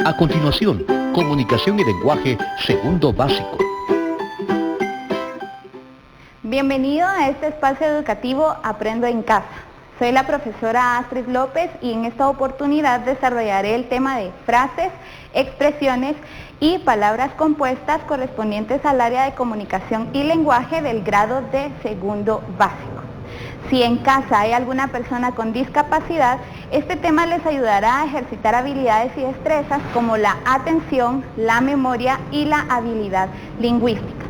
A continuación, comunicación y lenguaje segundo básico. Bienvenido a este espacio educativo Aprendo en Casa. Soy la profesora Astrid López y en esta oportunidad desarrollaré el tema de frases, expresiones y palabras compuestas correspondientes al área de comunicación y lenguaje del grado de segundo básico. Si en casa hay alguna persona con discapacidad, este tema les ayudará a ejercitar habilidades y destrezas como la atención, la memoria y la habilidad lingüística.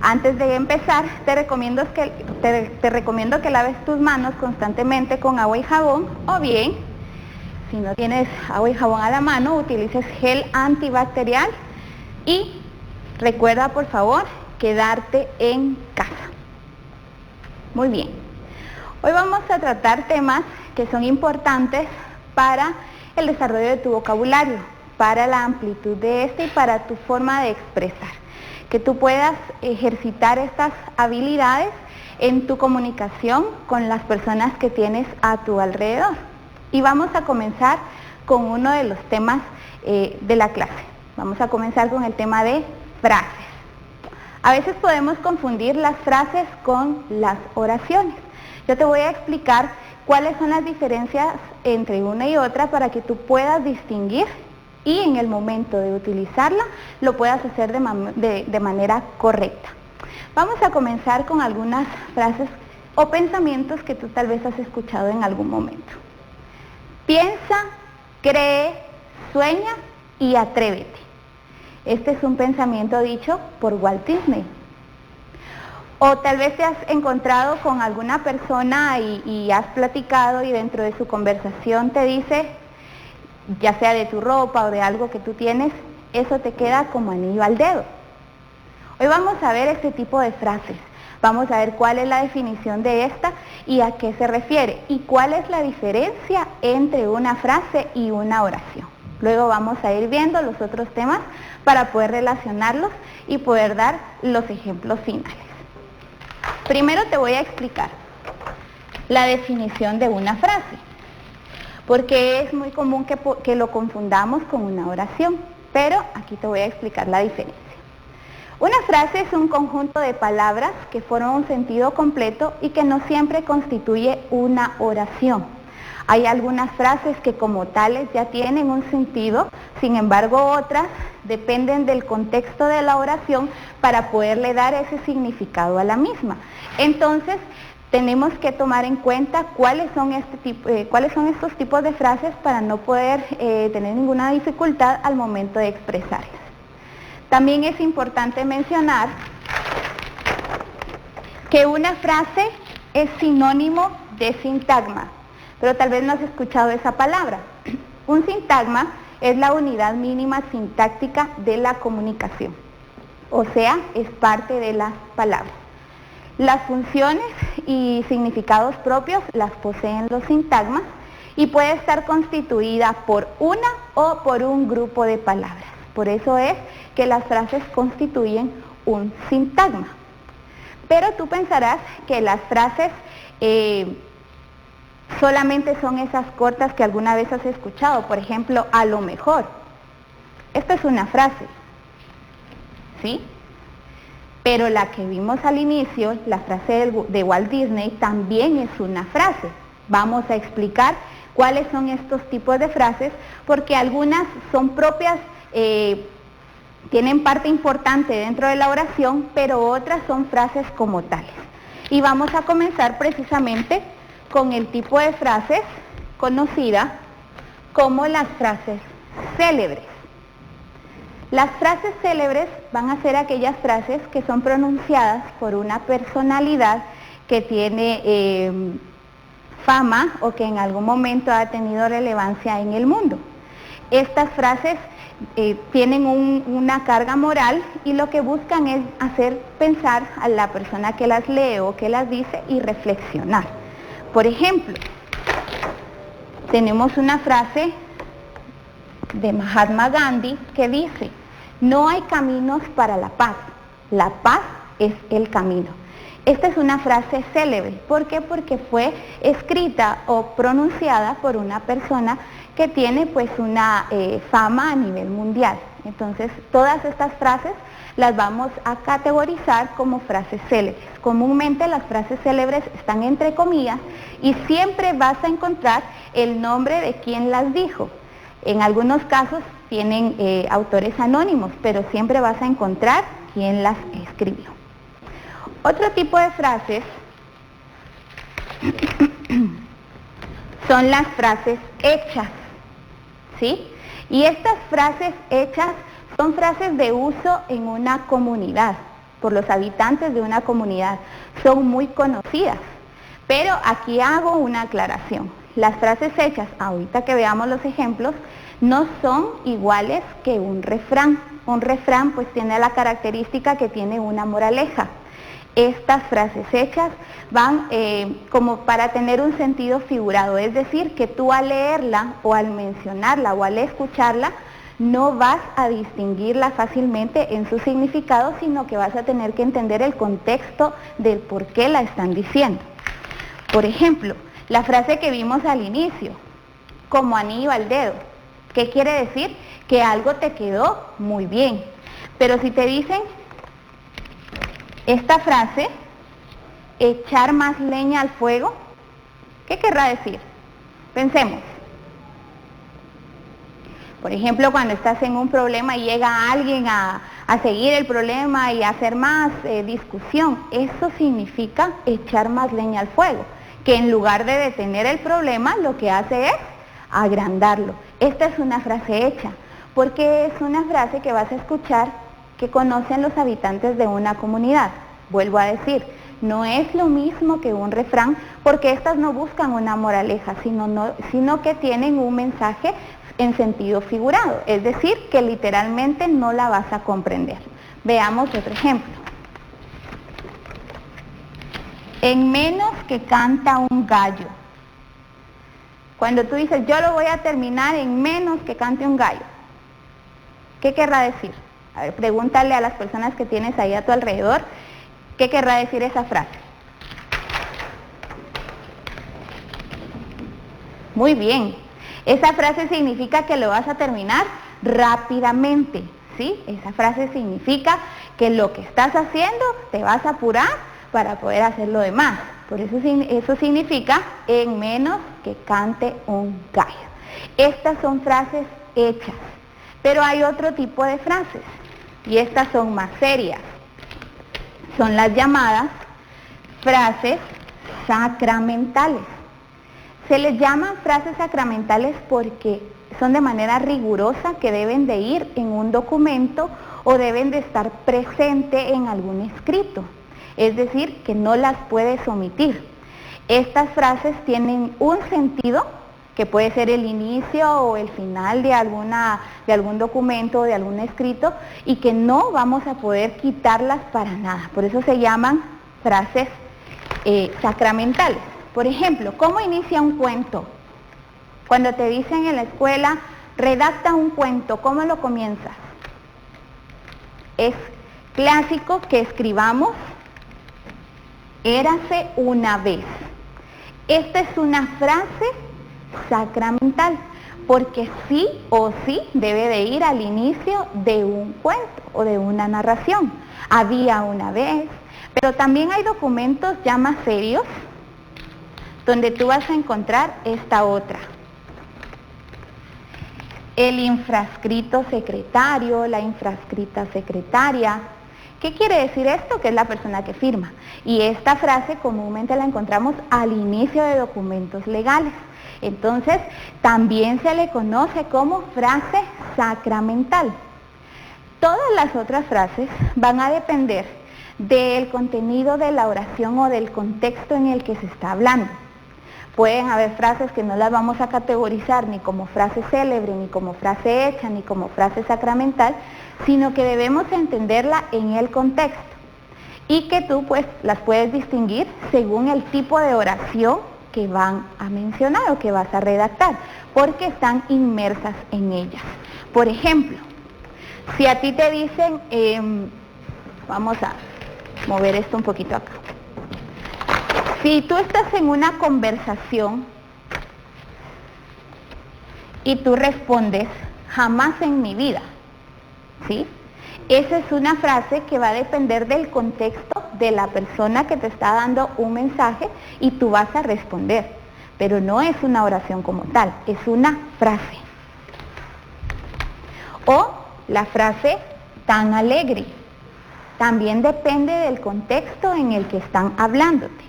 Antes de empezar, te recomiendo que laves tus manos constantemente con agua y jabón, o bien, si no tienes agua y jabón a la mano, utilices gel antibacterial y recuerda, por favor, quedarte en casa. Muy bien. Hoy vamos a tratar temas que son importantes para el desarrollo de tu vocabulario, para la amplitud de este y para tu forma de expresar. Que tú puedas ejercitar estas habilidades en tu comunicación con las personas que tienes a tu alrededor. Y vamos a comenzar con uno de los temas de la clase. Vamos a comenzar con el tema de frases. A veces podemos confundir las frases con las oraciones. Yo te voy a explicar cuáles son las diferencias entre una y otra para que tú puedas distinguir y en el momento de utilizarla lo puedas hacer de manera correcta. Vamos a comenzar con algunas frases o pensamientos que tú tal vez has escuchado en algún momento. Piensa, cree, sueña y atrévete. Este es un pensamiento dicho por Walt Disney. O tal vez te has encontrado con alguna persona y has platicado y dentro de su conversación te dice, ya sea de tu ropa o de algo que tú tienes, eso te queda como anillo al dedo. Hoy vamos a ver este tipo de frases. Vamos a ver cuál es la definición de esta y a qué se refiere y cuál es la diferencia entre una frase y una oración. Luego vamos a ir viendo los otros temas para poder relacionarlos y poder dar los ejemplos finales. Primero te voy a explicar la definición de una frase, porque es muy común que lo confundamos con una oración, pero aquí te voy a explicar la diferencia. Una frase es un conjunto de palabras que forman un sentido completo y que no siempre constituye una oración. Hay algunas frases que como tales ya tienen un sentido, sin embargo otras dependen del contexto de la oración para poderle dar ese significado a la misma. Entonces, tenemos que tomar en cuenta cuáles son estos tipos de frases para no poder tener ninguna dificultad al momento de expresarlas. También es importante mencionar que una frase es sinónimo de sintagma, pero tal vez no has escuchado esa palabra. Un sintagma es la unidad mínima sintáctica de la comunicación, o sea, es parte de las palabras. Las funciones y significados propios las poseen los sintagmas y puede estar constituida por una o por un grupo de palabras. Por eso es que las frases constituyen un sintagma. Pero tú pensarás que las frases solamente son esas cortas que alguna vez has escuchado. Por ejemplo, a lo mejor. Esta es una frase, ¿sí? Pero la que vimos al inicio, la frase de Walt Disney, también es una frase. Vamos a explicar cuáles son estos tipos de frases, porque algunas son propias, tienen parte importante dentro de la oración, pero otras son frases como tales. Y vamos a comenzar precisamente con el tipo de frases conocida como las frases célebres. Las frases célebres van a ser aquellas frases que son pronunciadas por una personalidad que tiene fama o que en algún momento ha tenido relevancia en el mundo. Estas frases tienen una carga moral y lo que buscan es hacer pensar a la persona que las lee o que las dice y reflexionar. Por ejemplo, tenemos una frase de Mahatma Gandhi que dice, no hay caminos para la paz es el camino. Esta es una frase célebre. ¿Por qué? Porque fue escrita o pronunciada por una persona que tiene pues una fama a nivel mundial. Entonces, todas estas frases las vamos a categorizar como frases célebres. Comúnmente las frases célebres están entre comillas y siempre vas a encontrar el nombre de quien las dijo. En algunos casos tienen autores anónimos, pero siempre vas a encontrar quién las escribió. Otro tipo de frases son las frases hechas, ¿sí? Y estas frases hechas son frases de uso en una comunidad, por los habitantes de una comunidad. Son muy conocidas, pero aquí hago una aclaración. Las frases hechas, ahorita que veamos los ejemplos, no son iguales que un refrán. Un refrán pues tiene la característica que tiene una moraleja. Estas frases hechas van como para tener un sentido figurado, es decir, que tú al leerla o al mencionarla o al escucharla, no vas a distinguirla fácilmente en su significado, sino que vas a tener que entender el contexto del por qué la están diciendo. Por ejemplo, la frase que vimos al inicio, como anillo al dedo. ¿Qué quiere decir? Que algo te quedó muy bien. Pero si te dicen esta frase, echar más leña al fuego, ¿qué querrá decir? Pensemos. Por ejemplo, cuando estás en un problema y llega alguien a seguir el problema y a hacer más discusión, eso significa echar más leña al fuego, que en lugar de detener el problema, lo que hace es agrandarlo. Esta es una frase hecha, porque es una frase que vas a escuchar que conocen los habitantes de una comunidad. Vuelvo a decir, no es lo mismo que un refrán, porque estas no buscan una moraleja, sino que tienen un mensaje en sentido figurado, es decir, que literalmente no la vas a comprender. Veamos otro ejemplo. En menos que canta un gallo. Cuando tú dices, yo lo voy a terminar en menos que cante un gallo, ¿qué querrá decir? A ver, pregúntale a las personas que tienes ahí a tu alrededor, ¿qué querrá decir esa frase? Muy bien. Esa frase significa que lo vas a terminar rápidamente, ¿sí? Esa frase significa que lo que estás haciendo te vas a apurar para poder hacer lo demás. Por eso significa en menos que cante un gallo. Estas son frases hechas, pero hay otro tipo de frases y estas son más serias. Son las llamadas frases sacramentales. Se les llaman frases sacramentales porque son de manera rigurosa que deben de ir en un documento o deben de estar presente en algún escrito. Es decir, que no las puedes omitir. Estas frases tienen un sentido que puede ser el inicio o el final de algún documento o de algún escrito y que no vamos a poder quitarlas para nada. Por eso se llaman frases sacramentales. Por ejemplo, ¿cómo inicia un cuento? Cuando te dicen en la escuela, redacta un cuento, ¿cómo lo comienzas? Es clásico que escribamos, érase una vez. Esta es una frase sacramental, porque sí o sí debe de ir al inicio de un cuento o de una narración. Había una vez, pero también hay documentos ya más serios, donde tú vas a encontrar esta otra. El infrascrito secretario, la infrascrita secretaria. ¿Qué quiere decir esto? Que es la persona que firma. Y esta frase comúnmente la encontramos al inicio de documentos legales. Entonces, también se le conoce como frase sacramental. Todas las otras frases van a depender del contenido de la oración o del contexto en el que se está hablando. Pueden haber frases que no las vamos a categorizar ni como frase célebre, ni como frase hecha, ni como frase sacramental, sino que debemos entenderla en el contexto y que tú pues las puedes distinguir según el tipo de oración que van a mencionar o que vas a redactar, porque están inmersas en ellas. Por ejemplo, si a ti te dicen, vamos a mover esto un poquito acá. Si tú estás en una conversación y tú respondes, jamás en mi vida, ¿sí? Esa es una frase que va a depender del contexto de la persona que te está dando un mensaje y tú vas a responder, pero no es una oración como tal, es una frase. O la frase tan alegre, también depende del contexto en el que están hablándote.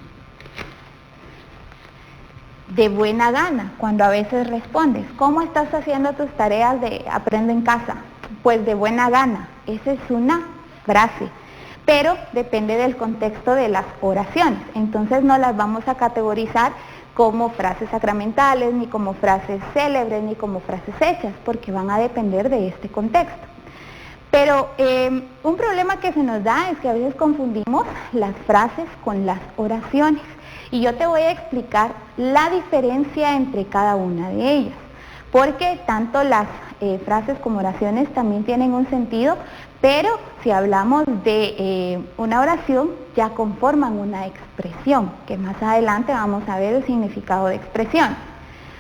De buena gana, cuando a veces respondes, ¿cómo estás haciendo tus tareas de Aprendo en Casa? Pues de buena gana, esa es una frase, pero depende del contexto de las oraciones, entonces no las vamos a categorizar como frases sacramentales, ni como frases célebres, ni como frases hechas, porque van a depender de este contexto. Pero un problema que se nos da es que a veces confundimos las frases con las oraciones, y yo te voy a explicar la diferencia entre cada una de ellas, porque tanto las frases como oraciones también tienen un sentido, pero si hablamos de una oración ya conforman una expresión, que más adelante vamos a ver el significado de expresión.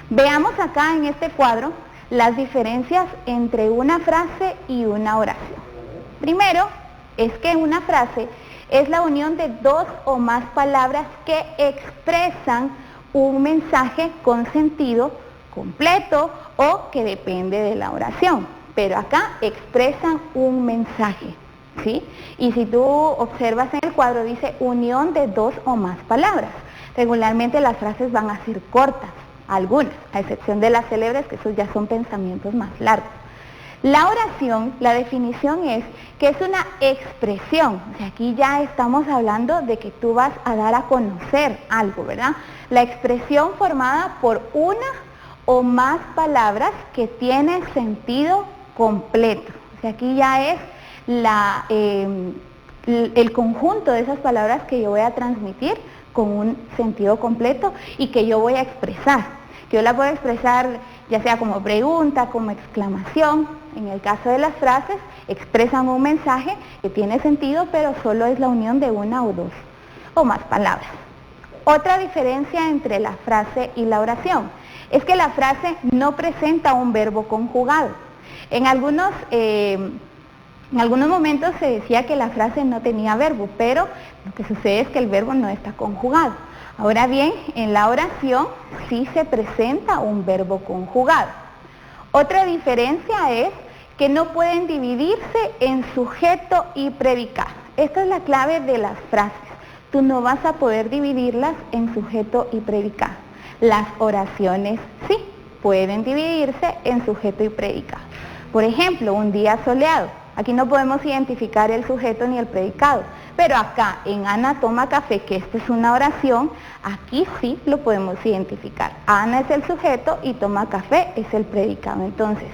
Veamos acá en este cuadro las diferencias entre una frase y una oración. Primero, es que una frase es la unión de dos o más palabras que expresan un mensaje con sentido completo o que depende de la oración, pero acá expresan un mensaje, ¿sí? Y si tú observas en el cuadro dice unión de dos o más palabras. Regularmente las frases van a ser cortas, algunas, a excepción de las célebres, que esos ya son pensamientos más largos. La oración, la definición es que es una expresión, o sea, aquí ya estamos hablando de que tú vas a dar a conocer algo, ¿verdad? La expresión formada por una o más palabras que tiene sentido completo, o sea, aquí ya es el conjunto de esas palabras que yo voy a transmitir con un sentido completo y que yo voy a expresar, que yo la puedo expresar ya sea como pregunta, como exclamación. En el caso de las frases, expresan un mensaje que tiene sentido, pero solo es la unión de una o dos o más palabras. Otra diferencia entre la frase y la oración es que la frase no presenta un verbo conjugado. En algunos momentos se decía que la frase no tenía verbo, pero lo que sucede es que el verbo no está conjugado. Ahora bien, en la oración sí se presenta un verbo conjugado. Otra diferencia es que no pueden dividirse en sujeto y predicado. Esta es la clave de las frases. Tú no vas a poder dividirlas en sujeto y predicado. Las oraciones sí pueden dividirse en sujeto y predicado. Por ejemplo, un día soleado. Aquí no podemos identificar el sujeto ni el predicado, pero acá en Ana toma café, que esta es una oración, aquí sí lo podemos identificar. Ana es el sujeto y toma café es el predicado. Entonces,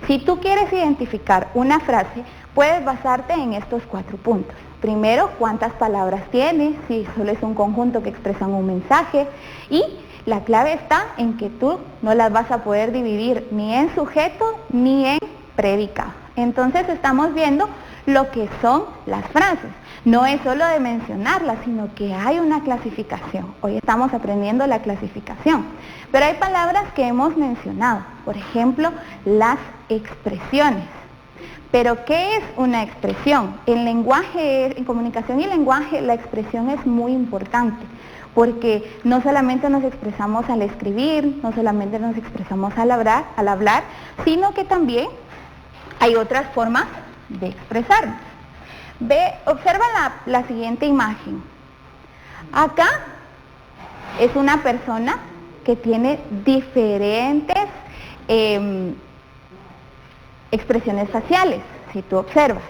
si tú quieres identificar una frase, puedes basarte en estos 4 puntos. Primero, cuántas palabras tiene, si solo es un conjunto que expresan un mensaje, y la clave está en que tú no las vas a poder dividir ni en sujeto ni en predicado. Entonces estamos viendo lo que son las frases. No es solo de mencionarlas, sino que hay una clasificación. Hoy estamos aprendiendo la clasificación. Pero hay palabras que hemos mencionado. Por ejemplo, las expresiones. Pero ¿qué es una expresión? En comunicación y lenguaje, la expresión es muy importante. Porque no solamente nos expresamos al escribir, no solamente nos expresamos al hablar, sino que también hay otras formas de expresarnos. Observa la siguiente imagen. Acá es una persona que tiene diferentes expresiones faciales, si tú observas.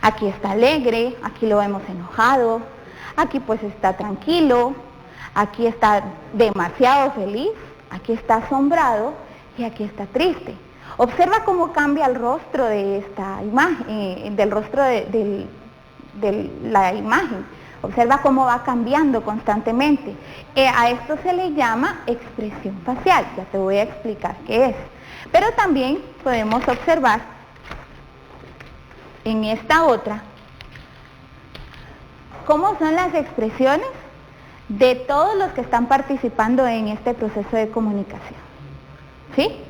Aquí está alegre, aquí lo vemos enojado, aquí pues está tranquilo, aquí está demasiado feliz, aquí está asombrado y aquí está triste. Observa cómo cambia el rostro de esta imagen, del rostro de la imagen. Observa cómo va cambiando constantemente. A esto se le llama expresión facial, ya te voy a explicar qué es. Pero también podemos observar en esta otra cómo son las expresiones de todos los que están participando en este proceso de comunicación. ¿Sí?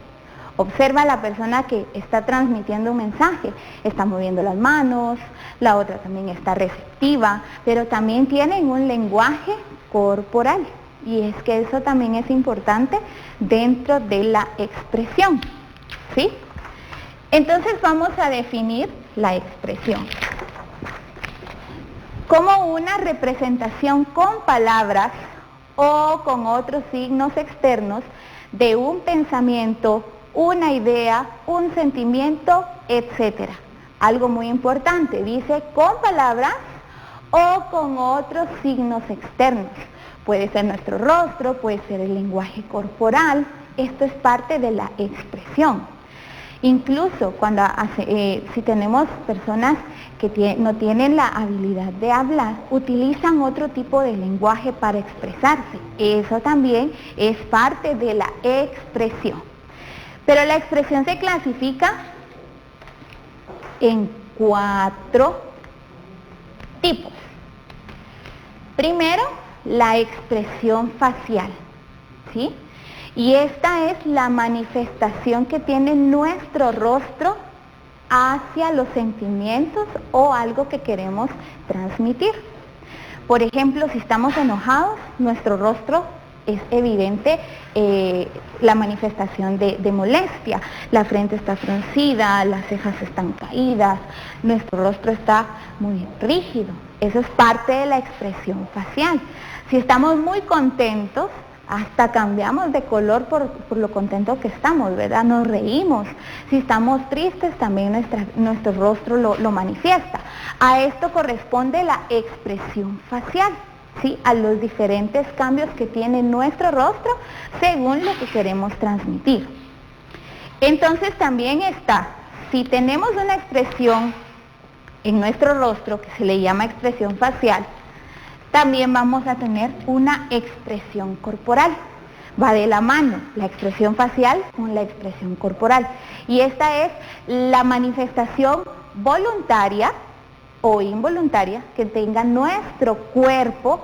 Observa a la persona que está transmitiendo un mensaje, está moviendo las manos, la otra también está receptiva, pero también tienen un lenguaje corporal. Y es que eso también es importante dentro de la expresión, ¿sí? Entonces vamos a definir la expresión como una representación con palabras o con otros signos externos de un pensamiento, una idea, un sentimiento, etc. Algo muy importante, dice con palabras o con otros signos externos. Puede ser nuestro rostro, puede ser el lenguaje corporal, esto es parte de la expresión. Incluso cuando si tenemos personas que no tienen la habilidad de hablar, utilizan otro tipo de lenguaje para expresarse. Eso también es parte de la expresión. Pero la expresión se clasifica en 4 tipos. Primero, la expresión facial, ¿sí? Y esta es la manifestación que tiene nuestro rostro hacia los sentimientos o algo que queremos transmitir. Por ejemplo, si estamos enojados, nuestro rostro es evidente la manifestación de molestia. La frente está fruncida, las cejas están caídas, nuestro rostro está muy rígido. Eso es parte de la expresión facial. Si estamos muy contentos, hasta cambiamos de color por lo contentos que estamos, ¿verdad? Nos reímos. Si estamos tristes, también nuestro rostro lo manifiesta. A esto corresponde la expresión facial, ¿sí? A los diferentes cambios que tiene nuestro rostro según lo que queremos transmitir. Entonces también está, si tenemos una expresión en nuestro rostro que se le llama expresión facial, también vamos a tener una expresión corporal. Va de la mano la expresión facial con la expresión corporal. Y esta es la manifestación voluntaria o involuntaria que tenga nuestro cuerpo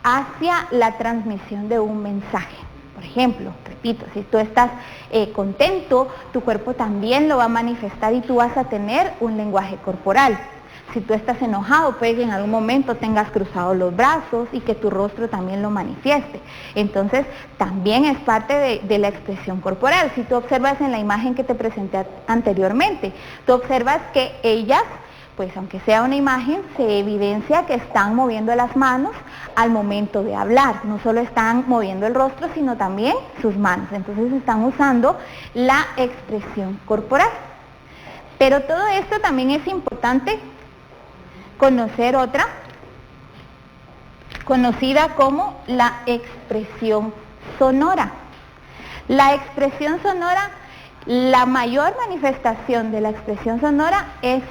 hacia la transmisión de un mensaje. Por ejemplo, repito, si tú estás contento, tu cuerpo también lo va a manifestar y tú vas a tener un lenguaje corporal. Si tú estás enojado, puede que en algún momento tengas cruzados los brazos y que tu rostro también lo manifieste. Entonces, también es parte de la expresión corporal. Si tú observas en la imagen que te presenté anteriormente, tú observas que ellas, pues aunque sea una imagen, se evidencia que están moviendo las manos al momento de hablar. No solo están moviendo el rostro, sino también sus manos. Entonces, están usando la expresión corporal. Pero todo esto también es importante conocer otra, conocida como la expresión sonora. La expresión sonora, la mayor manifestación de la expresión sonora es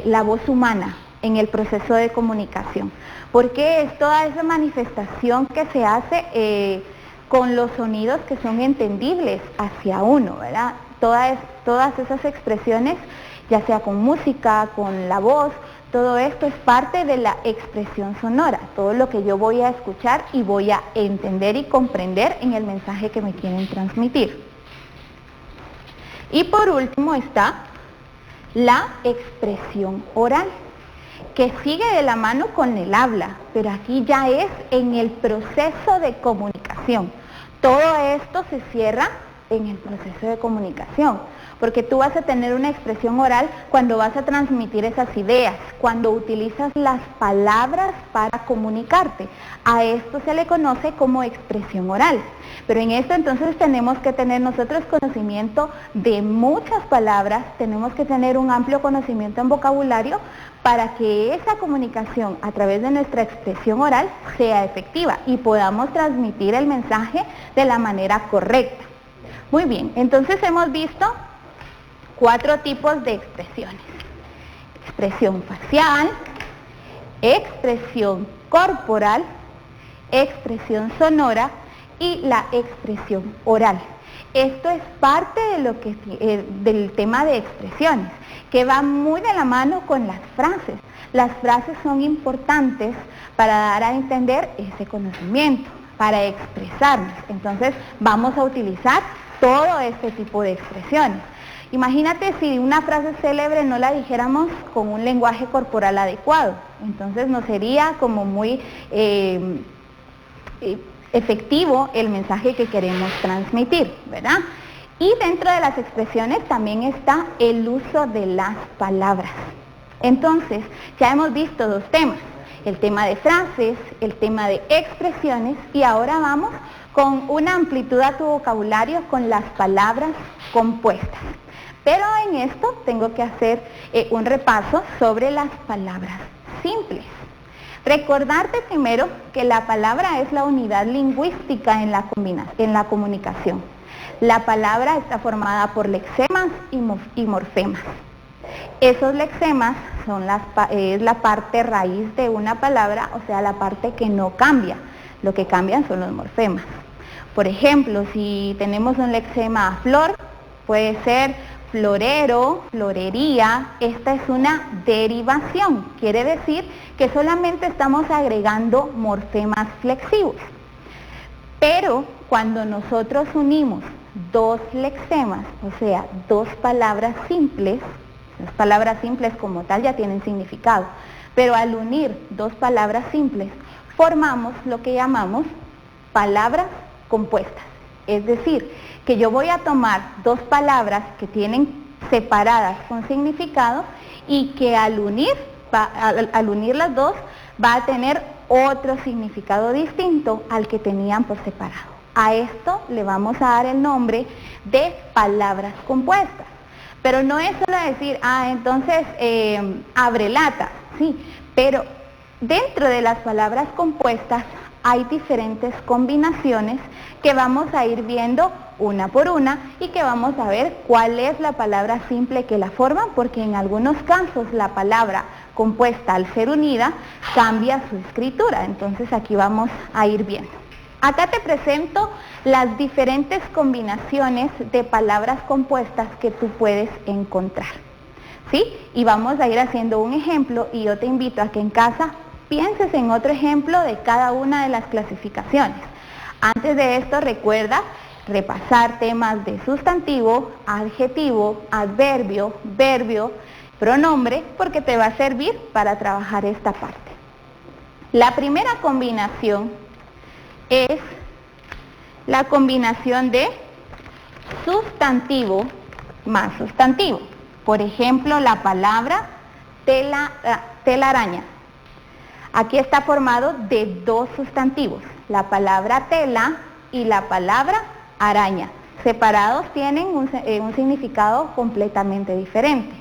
la voz humana en el proceso de comunicación, porque es toda esa manifestación que se hace con los sonidos que son entendibles hacia uno, ¿verdad? Todas esas expresiones, ya sea con música, con la voz, todo esto es parte de la expresión sonora, todo lo que yo voy a escuchar y voy a entender y comprender en el mensaje que me quieren transmitir. Y por último está la expresión oral, que sigue de la mano con el habla, pero aquí ya es en el proceso de comunicación. Todo esto se cierra en el proceso de comunicación, porque tú vas a tener una expresión oral cuando vas a transmitir esas ideas, cuando utilizas las palabras para comunicarte. A esto se le conoce como expresión oral. Pero en esto entonces tenemos que tener nosotros conocimiento de muchas palabras, tenemos que tener un amplio conocimiento en vocabulario para que esa comunicación a través de nuestra expresión oral sea efectiva y podamos transmitir el mensaje de la manera correcta. Muy bien, entonces hemos visto 4 tipos de expresiones: expresión facial, expresión corporal, expresión sonora y la expresión oral. Esto es parte de lo que, del tema de expresiones, que va muy de la mano con las frases. Las frases son importantes para dar a entender ese conocimiento, para expresarnos. Entonces vamos a utilizar todo este tipo de expresiones. Imagínate si una frase célebre no la dijéramos con un lenguaje corporal adecuado, entonces no sería como muy efectivo el mensaje que queremos transmitir, ¿verdad? Y dentro de las expresiones también está el uso de las palabras. Entonces, ya hemos visto dos temas, el tema de frases, el tema de expresiones, y ahora vamos con una amplitud a tu vocabulario con las palabras compuestas. Pero en esto tengo que hacer un repaso sobre las palabras simples. Recordarte primero que la palabra es la unidad lingüística en la comunicación. La palabra está formada por lexemas y morfemas. Esos lexemas es la parte raíz de una palabra, o sea, la parte que no cambia. Lo que cambian son los morfemas. Por ejemplo, si tenemos un lexema flor, puede ser florero, florería. Esta es una derivación, quiere decir que solamente estamos agregando morfemas flexivos. Pero cuando nosotros unimos dos lexemas, o sea, dos palabras simples, las palabras simples como tal ya tienen significado, pero al unir dos palabras simples, formamos lo que llamamos palabras compuestas. Es decir, que yo voy a tomar dos palabras que tienen separadas con significado y que al unir las dos va a tener otro significado distinto al que tenían por separado. A esto le vamos a dar el nombre de palabras compuestas. Pero no es solo decir, entonces abre lata, sí, pero dentro de las palabras compuestas hay diferentes combinaciones que vamos a ir viendo una por una y que vamos a ver cuál es la palabra simple que la forma, porque en algunos casos la palabra compuesta al ser unida cambia su escritura. Entonces aquí vamos a ir viendo. Acá te presento las diferentes combinaciones de palabras compuestas que tú puedes encontrar, ¿sí? Y vamos a ir haciendo un ejemplo y yo te invito a que en casa pienses en otro ejemplo de cada una de las clasificaciones. Antes de esto recuerda repasar temas de sustantivo, adjetivo, adverbio, verbio, pronombre, porque te va a servir para trabajar esta parte. La primera combinación es la combinación de sustantivo más sustantivo. Por ejemplo, la palabra telaraña. Aquí está formado de dos sustantivos, la palabra tela y la palabra araña. Separados tienen un significado completamente diferente,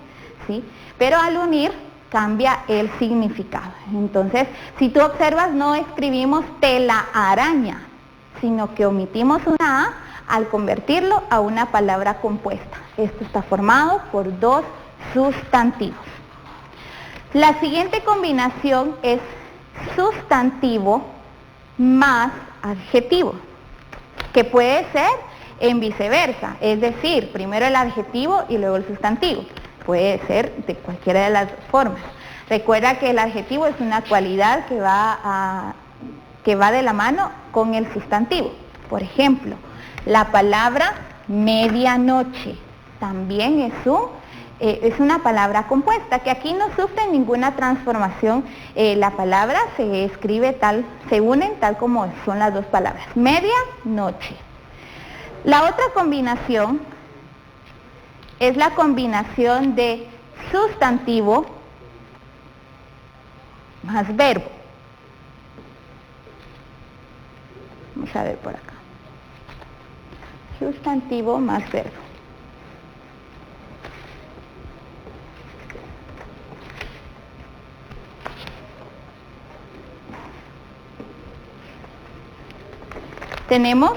¿sí? Pero al unir cambia el significado. Entonces, si tú observas, no escribimos telaraña, sino que omitimos una A al convertirlo a una palabra compuesta. Esto está formado por dos sustantivos. La siguiente combinación es sustantivo más adjetivo, que puede ser en viceversa, es decir, primero el adjetivo y luego el sustantivo. Puede ser de cualquiera de las dos formas. Recuerda que el adjetivo es una cualidad que va de la mano con el sustantivo. Por ejemplo, la palabra medianoche también es una palabra compuesta, que aquí no sufre ninguna transformación. La palabra se unen tal como son las dos palabras. Medianoche. La otra combinación es la combinación de sustantivo más verbo. Vamos a ver por acá. Sustantivo más verbo. Tenemos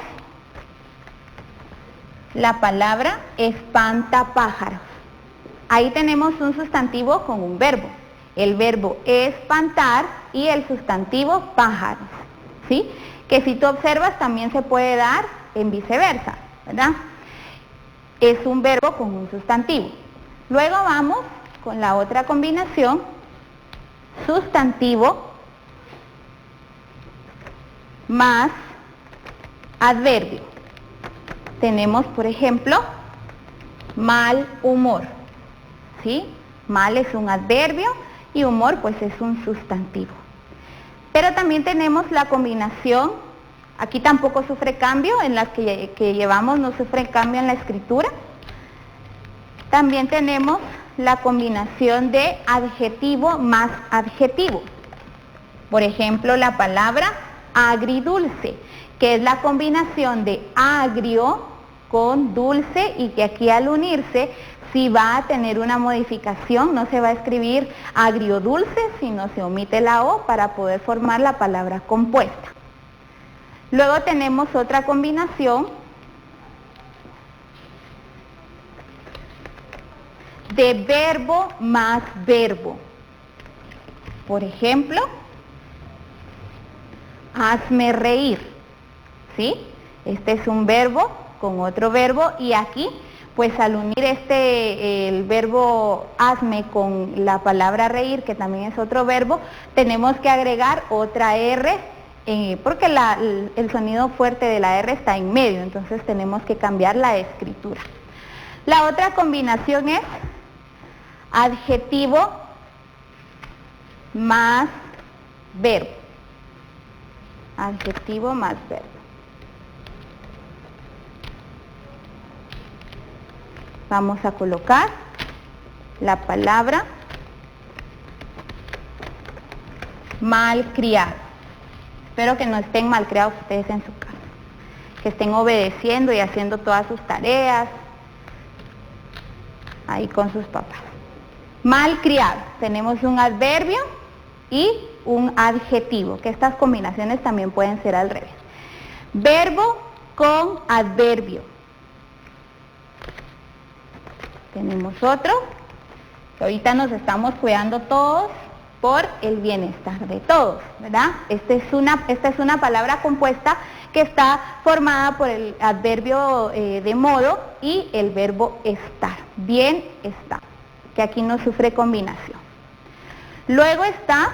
la palabra espantapájaros. Ahí tenemos un sustantivo con un verbo. El verbo espantar y el sustantivo pájaros, ¿sí? Que si tú observas también se puede dar en viceversa, ¿verdad? Es un verbo con un sustantivo. Luego vamos con la otra combinación, sustantivo más adverbio. tenemos, por ejemplo, mal humor, ¿sí? Mal es un adverbio y humor pues es un sustantivo. Pero también tenemos la combinación, aquí tampoco sufre cambio, en las que llevamos no sufre cambio en la escritura. También tenemos la combinación de adjetivo más adjetivo. Por ejemplo, la palabra agridulce, que es la combinación de agrio con dulce y que aquí al unirse sí va a tener una modificación, no se va a escribir agriodulce, sino se omite la O para poder formar la palabra compuesta. Luego tenemos otra combinación de verbo más verbo. Por ejemplo, hazme reír, ¿sí? Este es un verbo con otro verbo y aquí pues al unir el verbo hazme con la palabra reír, que también es otro verbo, tenemos que agregar otra R, porque el sonido fuerte de la R está en medio, entonces tenemos que cambiar la escritura. La otra combinación es adjetivo más verbo. Adjetivo más verbo. Vamos a colocar la palabra malcriado. Espero que no estén malcriados ustedes en su casa, que estén obedeciendo y haciendo todas sus tareas ahí con sus papás. Malcriado, tenemos un adverbio y un adjetivo, que estas combinaciones también pueden ser al revés. Verbo con adverbio. Tenemos otro, que ahorita nos estamos cuidando todos por el bienestar de todos, ¿verdad? Esta es una palabra compuesta que está formada por el adverbio de modo y el verbo estar, bienestar, que aquí no sufre combinación. Luego está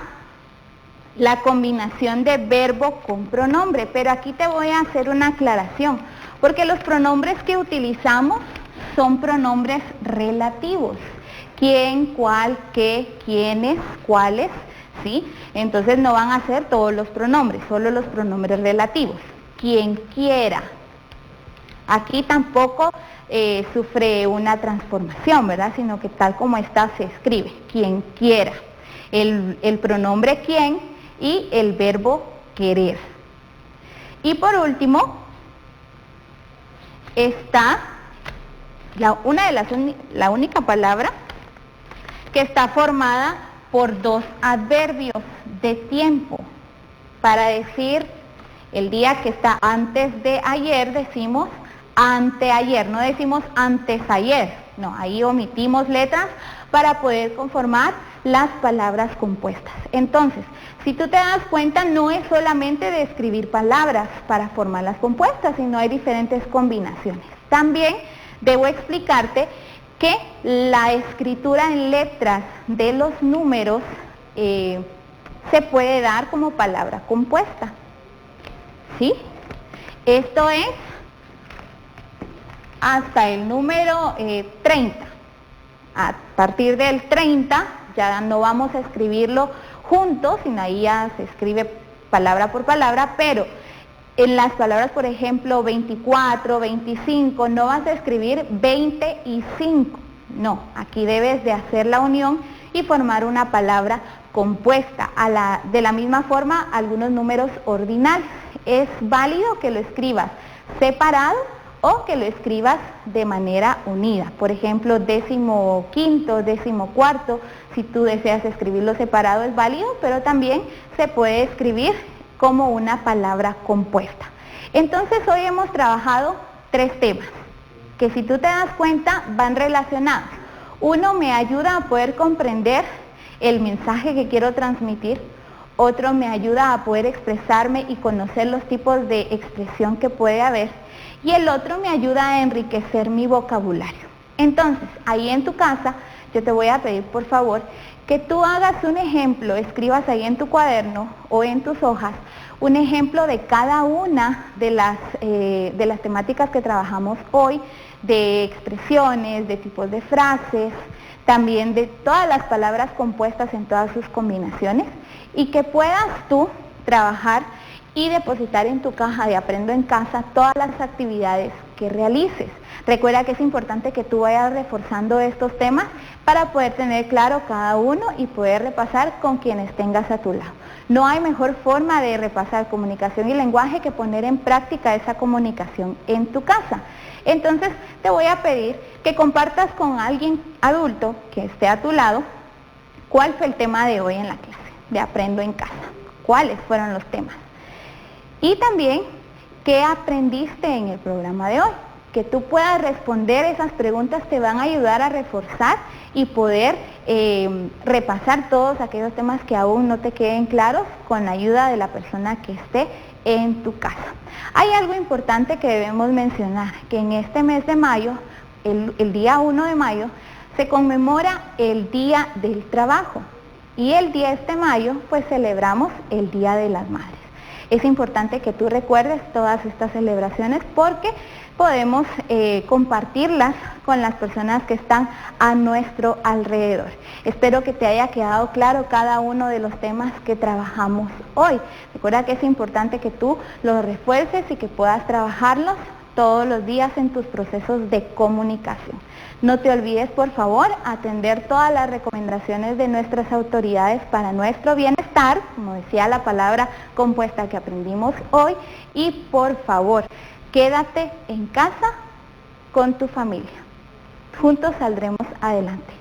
la combinación de verbo con pronombre, pero aquí te voy a hacer una aclaración, porque los pronombres que utilizamos son pronombres relativos. ¿Quién, cuál, qué, quiénes, cuáles? ¿Sí? Entonces no van a ser todos los pronombres, solo los pronombres relativos. Quien quiera. Aquí tampoco sufre una transformación, ¿verdad? Sino que tal como está se escribe. Quien quiera. El pronombre quien y el verbo querer. Y por último, está la única palabra que está formada por dos adverbios de tiempo. Para decir el día que está antes de ayer decimos anteayer, no decimos antesayer, no, ahí omitimos letras para poder conformar las palabras compuestas. Entonces, si tú te das cuenta, no es solamente de escribir palabras para formar las compuestas, sino hay diferentes combinaciones. También debo explicarte que la escritura en letras de los números se puede dar como palabra compuesta, ¿sí? Esto es hasta el número 30. A partir del 30 ya no vamos a escribirlo juntos, sino ahí ya se escribe palabra por palabra, pero en las palabras, por ejemplo, 24, 25, no vas a escribir 20 y 5. No, aquí debes de hacer la unión y formar una palabra compuesta. De la misma forma, algunos números ordinales. Es válido que lo escribas separado o que lo escribas de manera unida. Por ejemplo, 15º, 14º, si tú deseas escribirlo separado es válido, pero también se puede escribir como una palabra compuesta. Entonces hoy hemos trabajado 3 temas, que si tú te das cuenta van relacionados. Uno me ayuda a poder comprender el mensaje que quiero transmitir, otro me ayuda a poder expresarme y conocer los tipos de expresión que puede haber, y el otro me ayuda a enriquecer mi vocabulario. Entonces, ahí en tu casa, yo te voy a pedir por favor que tú hagas un ejemplo, escribas ahí en tu cuaderno o en tus hojas, un ejemplo de cada una de las temáticas que trabajamos hoy, de expresiones, de tipos de frases, también de todas las palabras compuestas en todas sus combinaciones, y que puedas tú trabajar y depositar en tu caja de Aprendo en Casa todas las actividades que realices. Recuerda que es importante que tú vayas reforzando estos temas para poder tener claro cada uno y poder repasar con quienes tengas a tu lado. No hay mejor forma de repasar comunicación y lenguaje que poner en práctica esa comunicación en tu casa. Entonces te voy a pedir que compartas con alguien adulto que esté a tu lado cuál fue el tema de hoy en la clase de Aprendo en Casa, cuáles fueron los temas. Y también, ¿qué aprendiste en el programa de hoy? Que tú puedas responder esas preguntas te van a ayudar a reforzar y poder repasar todos aquellos temas que aún no te queden claros con la ayuda de la persona que esté en tu casa. Hay algo importante que debemos mencionar, que en este mes de mayo, el día 1 de mayo, se conmemora el Día del Trabajo y el 10 de mayo pues celebramos el Día de las Madres. Es importante que tú recuerdes todas estas celebraciones porque podemos compartirlas con las personas que están a nuestro alrededor. Espero que te haya quedado claro cada uno de los temas que trabajamos hoy. Recuerda que es importante que tú los refuerces y que puedas trabajarlos todos los días en tus procesos de comunicación. No te olvides, por favor, atender todas las recomendaciones de nuestras autoridades para nuestro bienestar, como decía la palabra compuesta que aprendimos hoy, y por favor, quédate en casa con tu familia. Juntos saldremos adelante.